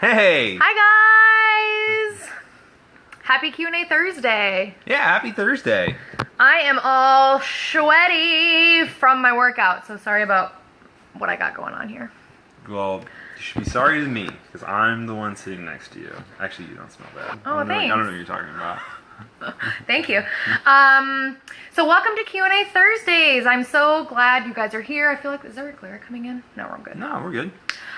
Hey! Hi guys! Happy Q&A Thursday. Yeah, happy Thursday. I am all sweaty from my workout, so sorry about what I got going on here. Well, you should be sorry to me, because I'm the one sitting next to you. Actually, you don't smell bad. Oh, thanks. I don't know what you're talking about. Thank you. So welcome to Q&A Thursdays. I'm so glad you guys are here. I feel like, is there a glare coming in? No, we're good. No, we're good.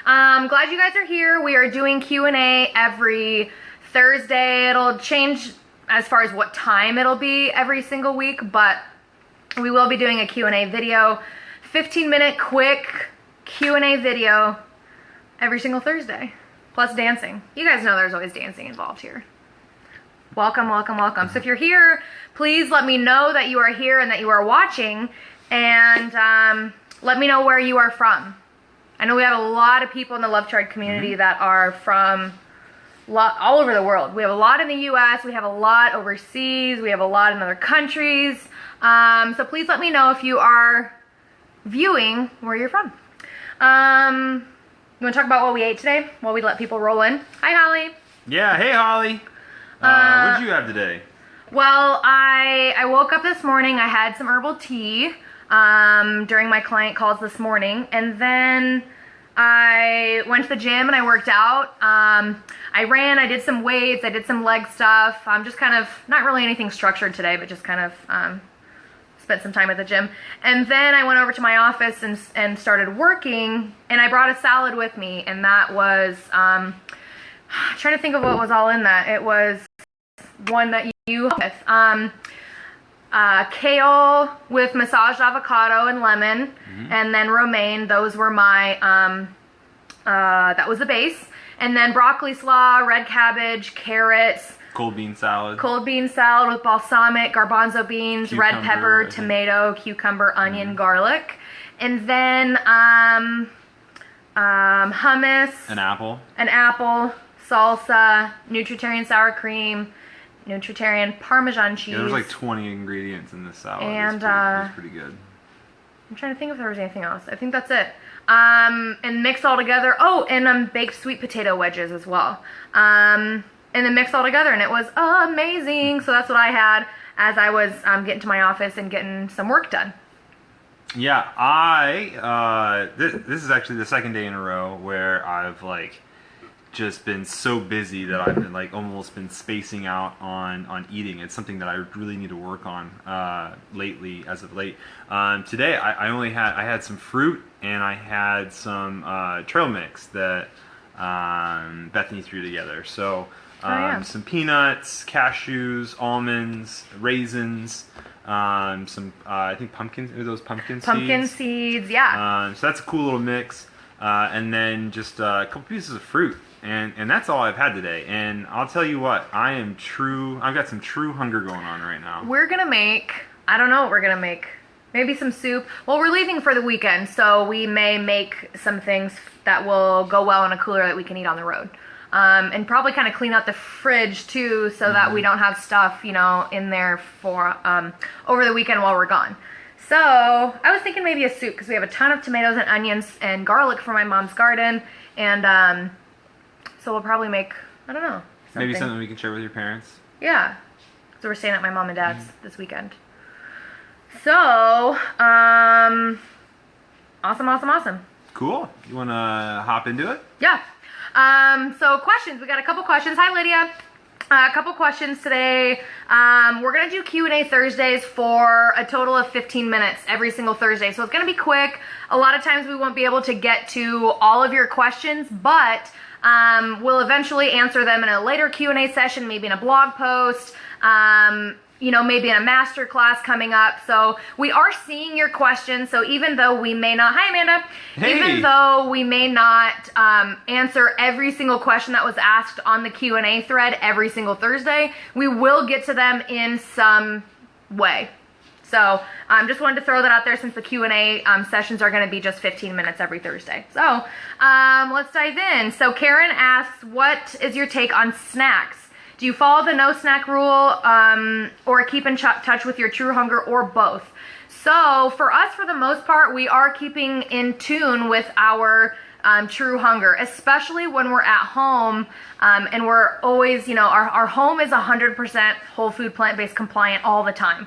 Glad you guys are here. We are doing Q&A every Thursday. It'll change as far as what time it'll be every single week, but we will be doing a Q&A video, 15-minute quick Q&A video every single Thursday, plus dancing. You guys know there's always dancing involved here. Welcome, welcome, welcome. So if you're here, please let me know that you are here and that you are watching, and let me know where you are from. I know we have a lot of people in the Love Tribe community that are from all over the world. We have a lot in the U.S., we have a lot overseas, we have a lot in other countries. So please let me know if you are viewing where you're from. You want to talk about what we ate today while we let people roll in? Hi, Holly. Yeah, hey, Holly. What did you have today? Well, I woke up this morning. I had some herbal tea during my client calls this morning, and then I went to the gym and I worked out. I ran, I did some weights, I did some leg stuff. Just kind of, not really anything structured today, but just kind of spent some time at the gym. And then I went over to my office and started working, and I brought a salad with me, and that was, trying to think of what was all in that. It was one that you with. Kale with massaged avocado and lemon, and then romaine. Those were my, that was the base. And then broccoli slaw, red cabbage, carrots. Cold bean salad. Cold bean salad with balsamic, garbanzo beans, Cucumber, red pepper, tomato, cucumber, onion, garlic. And then hummus. An apple. An apple, salsa, nutritarian sour cream, nutritarian Parmesan cheese. Yeah, there's like 20 ingredients in this salad. And it was pretty good. I'm trying to think if there was anything else. I think that's it. And mixed all together. Oh, and baked sweet potato wedges as well. And then mixed all together, and it was amazing. So that's what I had as I was getting to my office and getting some work done. Yeah, this is actually the second day in a row where I've just been so busy that I've been almost been spacing out on eating. It's something that I really need to work on lately, as of late. Today I had some fruit, and I had some trail mix that Bethany threw together. So some peanuts, cashews, almonds, raisins, some I think pumpkins. Are those pumpkin seeds? Pumpkin seeds, yeah. So that's a cool little mix. And then just a couple pieces of fruit. And that's all I've had today. And I'll tell you what, I've got some true hunger going on right now. We're gonna make, I don't know what we're gonna make. Maybe some soup. Well, we're leaving for the weekend, so we may make some things that will go well in a cooler that we can eat on the road. And probably kind of clean out the fridge too, so that we don't have stuff, in there for over the weekend while we're gone. So I was thinking maybe a soup, because we have a ton of tomatoes and onions and garlic from my mom's garden, and so we'll probably make, I don't know, something. Maybe something we can share with your parents. Yeah. So we're staying at my mom and dad's this weekend. So, awesome, awesome, awesome. Cool. You want to hop into it? Yeah. So questions. We got a couple questions. Hi, Lydia. A couple questions today. We're going to do Q&A Thursdays for a total of 15 minutes every single Thursday. So it's going to be quick. A lot of times we won't be able to get to all of your questions, but we'll eventually answer them in a later Q&A session, maybe in a blog post, maybe in a master class coming up. So we are seeing your questions. So even though we may not, hi Amanda, hey. Even though we may not answer every single question that was asked on the Q&A thread every single Thursday, we will get to them in some way. So just wanted to throw that out there, since the Q&A sessions are going to be just 15 minutes every Thursday. So let's dive in. So Karen asks, what is your take on snacks? Do you follow the no snack rule or keep in touch with your true hunger, or both? So for us, for the most part, we are keeping in tune with our true hunger, especially when we're at home, and we're always, our home is 100% whole food, plant-based compliant all the time.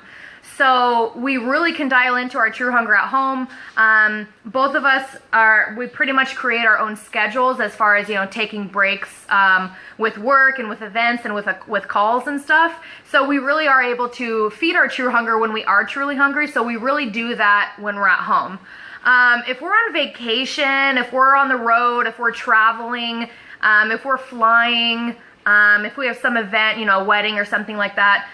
So we really can dial into our true hunger at home. Both of us we pretty much create our own schedules as far as, taking breaks with work and with events and with calls and stuff. So we really are able to feed our true hunger when we are truly hungry. So we really do that when we're at home. If we're on vacation, if we're on the road, if we're traveling, if we're flying, if we have some event, a wedding or something like that,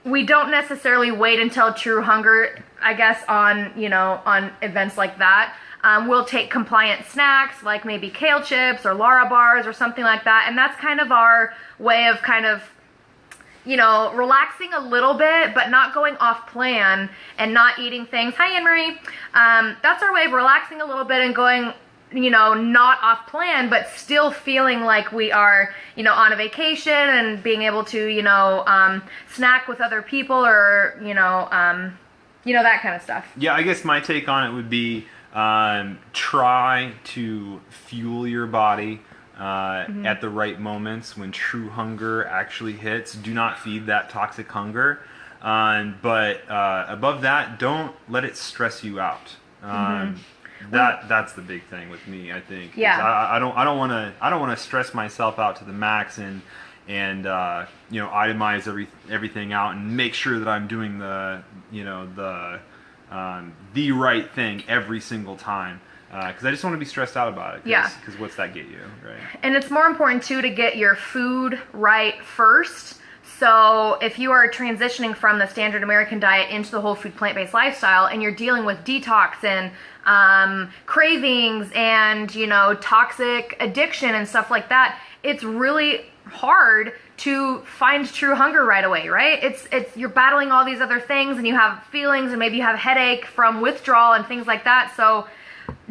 we don't necessarily wait until true hunger, I guess, on events like that. We'll take compliant snacks like maybe kale chips or Lara bars or something like that. And that's kind of our way of relaxing a little bit, but not going off plan and not eating things. Hi, Anne-Marie. That's our way of relaxing a little bit and going, not off plan, but still feeling like we are, on a vacation and being able to, snack with other people or, that kind of stuff. Yeah, I guess my take on it would be try to fuel your body at the right moments when true hunger actually hits. Do not feed that toxic hunger. But above that, don't let it stress you out. That's the big thing with me, I think. Yeah. I don't want to stress myself out to the max and itemize everything out and make sure that I'm doing the right thing every single time. Because I just want to be stressed out about it. Because what's that get you, right? And it's more important too to get your food right first. So if you are transitioning from the standard American diet into the whole food plant-based lifestyle and you're dealing with detox and cravings and, toxic addiction and stuff like that, it's really hard to find true hunger right away, right? It's you're battling all these other things and you have feelings and maybe you have headache from withdrawal and things like that. So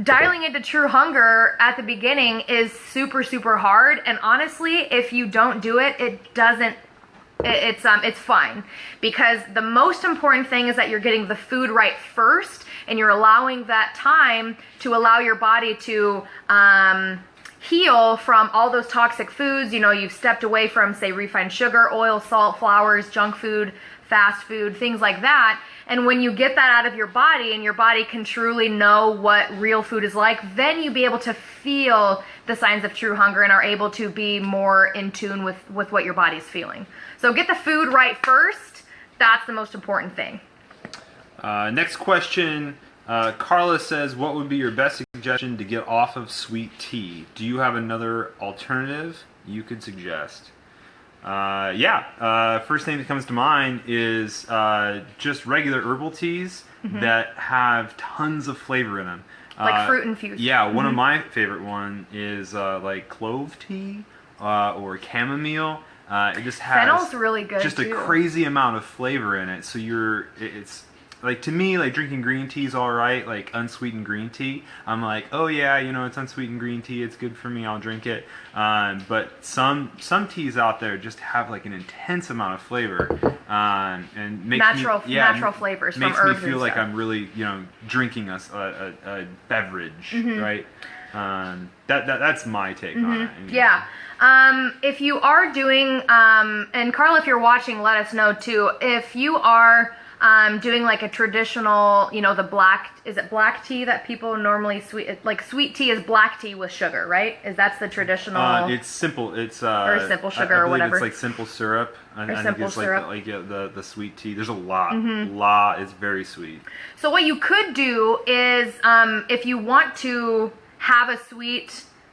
dialing into true hunger at the beginning is super, super hard. And honestly, if you don't do it, it's fine, because the most important thing is that you're getting the food right first and you're allowing that time to allow your body to heal from all those toxic foods. You've stepped away from, say, refined sugar, oil, salt, flours, junk food, fast food, things like that. And when you get that out of your body and your body can truly know what real food is like, then you be able to feel the signs of true hunger and are able to be more in tune with what your body's feeling. So get the food right first. That's the most important thing. Next question. Carla says, what would be your best suggestion to get off of sweet tea? Do you have another alternative you could suggest? First thing that comes to mind is just regular herbal teas that have tons of flavor in them. Like fruit infused. Yeah, one of my favorite one is like clove tea or chamomile. It just has fennel's really good just too. A crazy amount of flavor in it. So it's like, to me, like drinking green tea is all right, like unsweetened green tea. I'm like, oh yeah, it's unsweetened green tea. It's good for me. I'll drink it. But some teas out there just have like an intense amount of flavor and makes natural flavors makes from me herbs feel and like stuff. I'm really drinking a beverage, right? That's my take on it. Yeah. If you are doing, and Carl, if you're watching, let us know too. If you are doing like a traditional, is it black tea that people normally sweet tea is black tea with sugar, right? That's the traditional. It's simple. It's or simple sugar I or whatever. It's like simple syrup. I simple think it's syrup. like the sweet tea. There's a lot. It's very sweet. So what you could do is, if you want to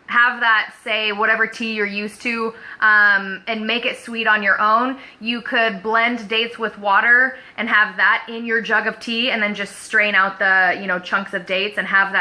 have that, say, whatever tea you're used to, and make it sweet on your own, you could blend dates with water and have that in your jug of tea and then just strain out the, chunks of dates and have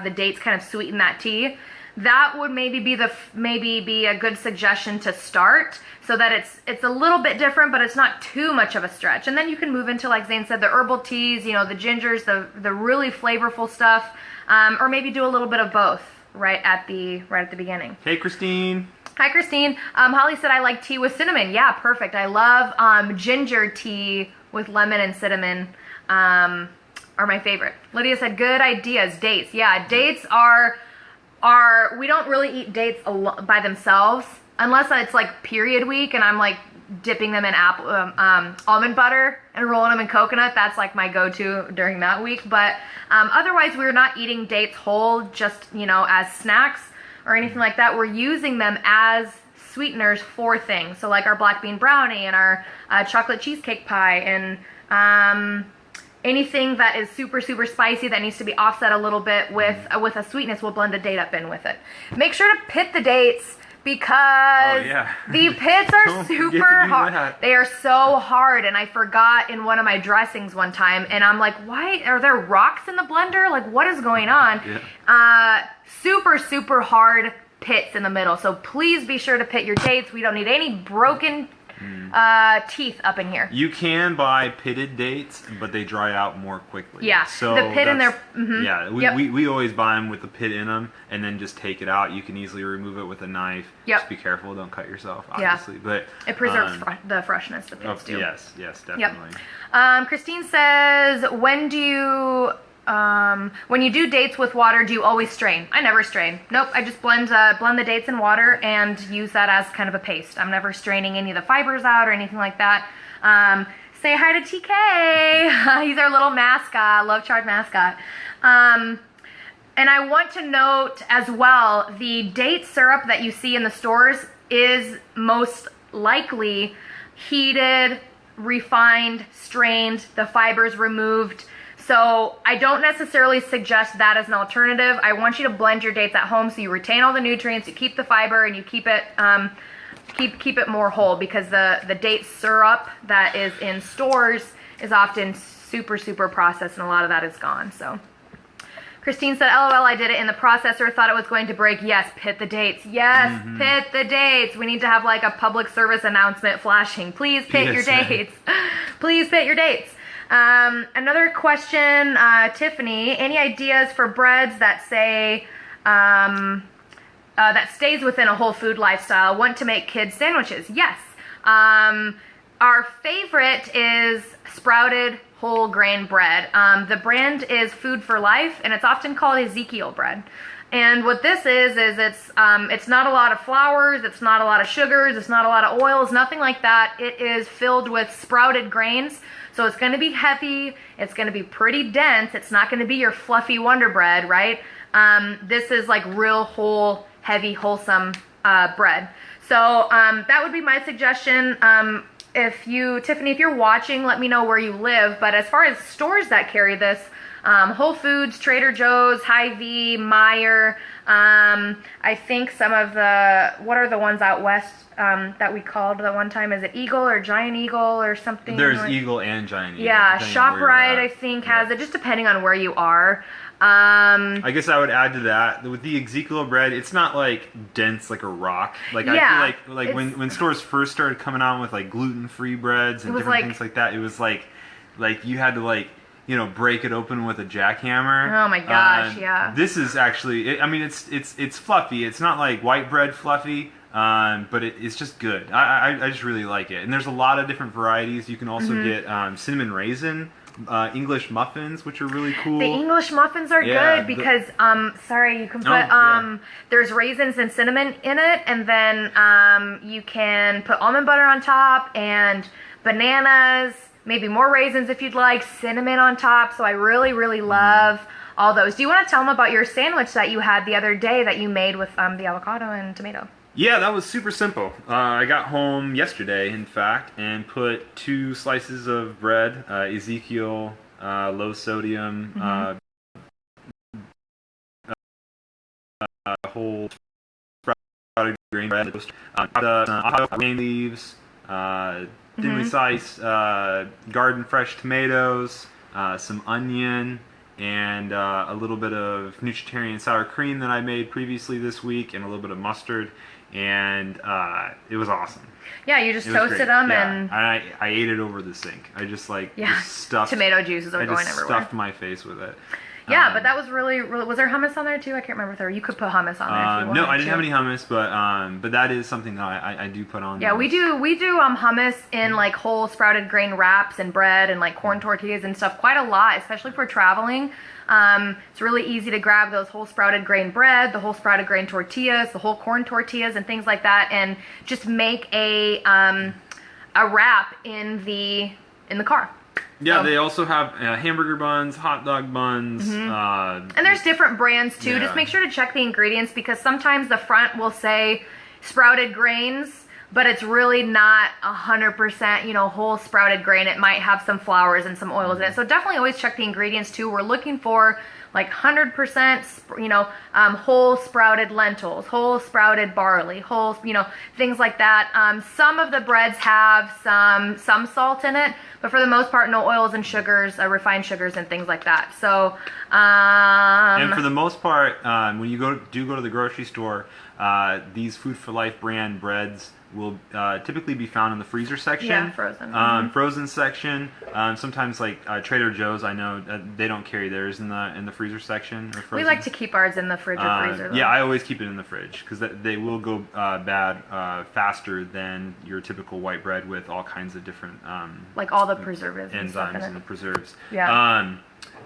the dates kind of sweeten that tea. That would maybe be a good suggestion to start, so that it's a little bit different, but it's not too much of a stretch. And then you can move into, like Zane said, the herbal teas, the gingers, the really flavorful stuff, or maybe do a little bit of both. Right at the beginning. Hey, Christine. Hi, Christine. Holly said, I like tea with cinnamon. Yeah, perfect. I love ginger tea with lemon and cinnamon. are my favorite. Lydia said, good ideas. Dates. Yeah, dates are we don't really eat dates by themselves unless it's like period week and I'm like dipping them in almond butter and rolling them in coconut. That's like my go-to during that week. But otherwise, we're not eating dates whole, just, you know, as snacks or anything like that. We're using them as sweeteners for things. So like our black bean brownie and our chocolate cheesecake pie and anything that is super, super spicy that needs to be offset a little bit with a sweetness, we'll blend a date up in with it. Make sure to pit the dates because the pits are super hard. They are so hard, and I forgot in one of my dressings one time, and I'm like, why are there rocks in the blender? Like, what is going on? Super, super hard pits in the middle. So please be sure to pit your dates. We don't need any broken teeth up in here. You can buy pitted dates, but they dry out more quickly. Yeah, so the pit in there. Yeah, we always buy them with the pit in them, and then just take it out. You can easily remove it with a knife. Just be careful, don't cut yourself, obviously. But it preserves the freshness. The pits do. Yes, definitely. Christine says, when you do dates with water, do you always strain? I never strain. Nope, I just blend the dates in water and use that as kind of a paste. I'm never straining any of the fibers out or anything like that. Say hi to TK. He's our little mascot, Love Charge mascot. And I want to note as well, the date syrup that you see in the stores is most likely heated, refined, strained, the fibers removed. So I don't necessarily suggest that as an alternative. I want you to blend your dates at home so you retain all the nutrients, you keep the fiber, and you keep it keep it more whole, because the date syrup that is in stores is often super, super processed, and a lot of that is gone. So Christine said, LOL, I did it in the processor, thought it was going to break. Yes, pit the dates. Yes, pit the dates. We need to have like a public service announcement flashing. Please pit your dates. Please pit your dates. Another question, Tiffany, any ideas for breads that say, that stays within a whole food lifestyle? Want to make kids sandwiches? Yes. Our favorite is sprouted whole grain bread. The brand is Food for Life, and it's often called Ezekiel bread. And what this is it's not a lot of flours, it's not a lot of sugars, it's not a lot of oils, nothing like that. It is filled with sprouted grains. So it's going to be heavy, it's going to be pretty dense, it's not going to be your fluffy Wonder Bread, right? This is like real whole, heavy, wholesome bread. So that would be my suggestion. Tiffany, if you're watching, let me know where you live. But as far as stores that carry this, Whole Foods, Trader Joe's, Hy-Vee, Meijer, I think some of what are the ones out west that we called the one time? Is it Eagle or Giant Eagle or something? There's Eagle and Giant Eagle. Yeah, ShopRite I think has it, just depending on where you are. I guess I would add to that, with the Ezekiel bread, it's not like dense like a rock. Like I feel like when stores first started coming out with like gluten-free breads and different things like that, it was like you had to break it open with a jackhammer. Oh my gosh, yeah. This is actually, it's fluffy. It's not like white bread fluffy, but it's just good. I just really like it. And there's a lot of different varieties. You can also get cinnamon raisin English muffins, which are really cool. The English muffins are good because, you can put, there's raisins and cinnamon in it, and then you can put almond butter on top and bananas, maybe more raisins if you'd like, cinnamon on top. So I really, really love all those. Do you want to tell them about your sandwich that you had the other day that you made with the avocado and tomato? Yeah, that was super simple. I got home yesterday, in fact, and put 2 slices of bread, Ezekiel, low sodium, whole sprouted grain bread, grain leaves, thinly sliced garden fresh tomatoes, some onion, and a little bit of Nutritarian sour cream that I made previously this week, and a little bit of mustard. And it was awesome. Yeah, you just toasted them, and I ate it over the sink. I just just stuffed tomato juices are going everywhere. Stuffed my face with it. Yeah, but that was really, was there hummus on there too? I can't remember if there. You could put hummus on there if you wanted. No, I didn't have any hummus, but that is something that I do put on. Yeah, we do hummus in like whole sprouted grain wraps and bread and like corn tortillas and stuff quite a lot, especially if we're traveling. It's really easy to grab those whole sprouted grain bread, the whole sprouted grain tortillas, the whole corn tortillas and things like that, and just make a wrap in the car. Yeah, they also have hamburger buns, hot dog buns. And there's different brands too. Yeah. Just make sure to check the ingredients because sometimes the front will say sprouted grains, but it's really not 100%, whole sprouted grain. It might have some flours and some oils in it. So definitely always check the ingredients too. We're looking for like 100%, whole sprouted lentils, whole sprouted barley, whole, things like that. Some of the breads have some salt in it, but for the most part, no oils and sugars, refined sugars and things like that. So, and for the most part, when you go to the grocery store, these Food for Life brand breads will typically be found in the freezer section. Yeah, frozen. Frozen section. Sometimes like Trader Joe's, I know they don't carry theirs in the freezer section. Or frozen. We like to keep ours in the fridge or freezer. Though. Yeah, I always keep it in the fridge because they will go bad faster than your typical white bread with all kinds of different like all the preservatives and stuff in enzymes it. and the preserves. Yeah.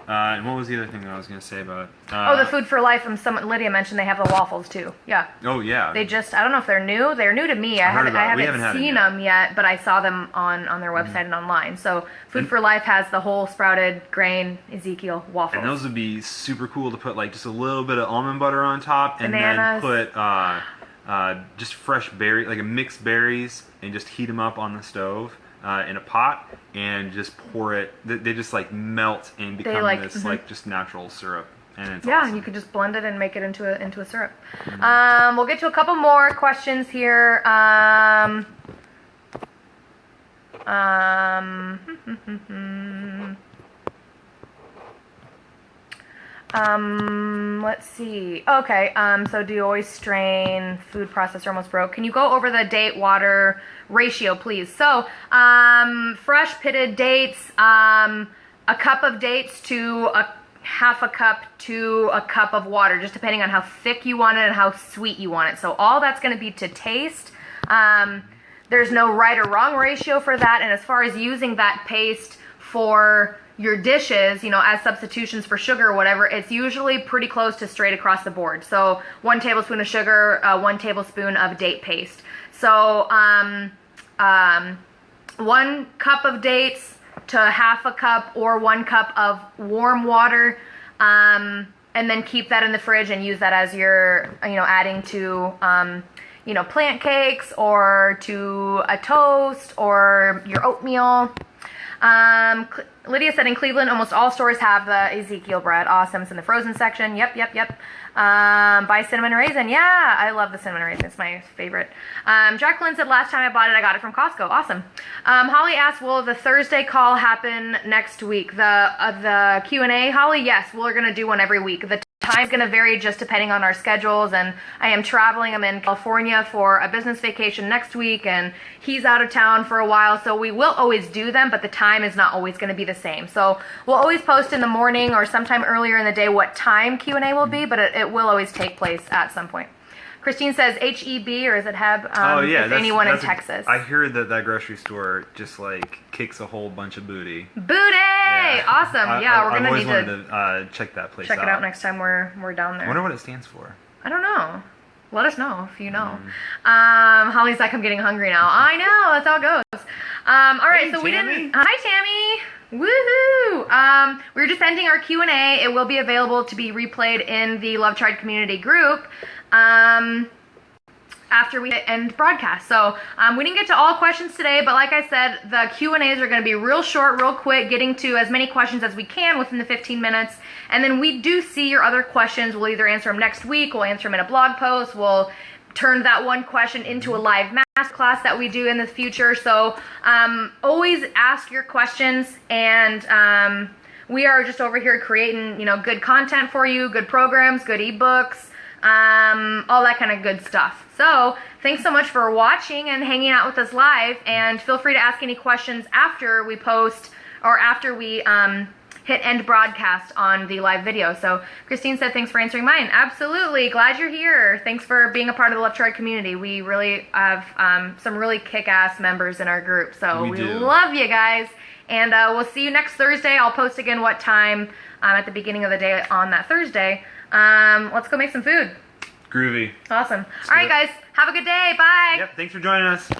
And what was the other thing that I was going to say about it? The Food for Life from Lydia mentioned they have the waffles too. Yeah. Oh yeah. They just, I don't know if they're new. They're new to me. I haven't seen them yet, but I saw them on their website and online. So Food for Life has the whole sprouted grain Ezekiel waffles. And those would be super cool to put like just a little bit of almond butter on top, Bananas. and then put just fresh berry, like a mixed berries, and just heat them up on the stove. In a pot and just pour it. They just like melt and become this like just natural syrup, and it's awesome. You could just blend it and make it into a syrup. We'll get to a couple more questions here. Let's see. Okay, so do you always strain? Food processor almost broke. Can you go over the date water ratio, please? So, fresh pitted dates, a cup of dates to a half a cup to a cup of water, just depending on how thick you want it and how sweet you want it. So all that's going to be to taste. There's no right or wrong ratio for that. And as far as using that paste for your dishes, as substitutions for sugar or whatever, it's usually pretty close to straight across the board. So 1 tablespoon of sugar, 1 tablespoon of date paste. So 1 cup of dates to half a cup or 1 cup of warm water, and then keep that in the fridge and use that as your, adding to, plant cakes or to a toast or your oatmeal. Lydia said in Cleveland, almost all stores have the Ezekiel bread. Awesome. It's in the frozen section. Yep. Buy cinnamon raisin. Yeah, I love the cinnamon raisin. It's my favorite. Jacqueline said last time I bought it, I got it from Costco. Awesome. Holly asked, will the Thursday call happen next week? The Q&A, Holly? Yes, we're going to do one every week. The time's going to vary just depending on our schedules, and I am traveling. I'm in California for a business vacation next week, and he's out of town for a while, so we will always do them, but the time is not always going to be the same. So we'll always post in the morning or sometime earlier in the day what time Q&A will be, but it will always take place at some point. Christine says HEB, or is it Heb? If anyone in Texas. I hear that grocery store just like kicks a whole bunch of booty. Booty! Yeah. Awesome. We're going to need to check that place out. Check it out next time we're down there. I wonder what it stands for. I don't know. Let us know if you know. Holly's like, I'm getting hungry now. I know, that's how it goes. All right, hey, so Tammy. we didn't. Hi, Tammy. Woohoo! We were just ending our Q&A. It will be available to be replayed in the Love Tribe community group after we end broadcast. So we didn't get to all questions today, but like I said, the Q&As are going to be real short, real quick, getting to as many questions as we can within the 15 minutes. And then we do see your other questions. We'll either answer them next week, we'll answer them in a blog post, we'll turn that one question into a live masterclass that we do in the future. So always ask your questions, and we are just over here creating, good content for you, good programs, good ebooks, all that kind of good stuff. So thanks so much for watching and hanging out with us live, and feel free to ask any questions after we post or after we hit end broadcast on the live video. So Christine said, thanks for answering mine. Absolutely. Glad you're here. Thanks for being a part of the Left Trade community. We really have some really kick-ass members in our group. So we love you guys. And we'll see you next Thursday. I'll post again what time at the beginning of the day on that Thursday. Let's go make some food. Groovy. Awesome. All right, guys. Have a good day. Bye. Yep. Thanks for joining us.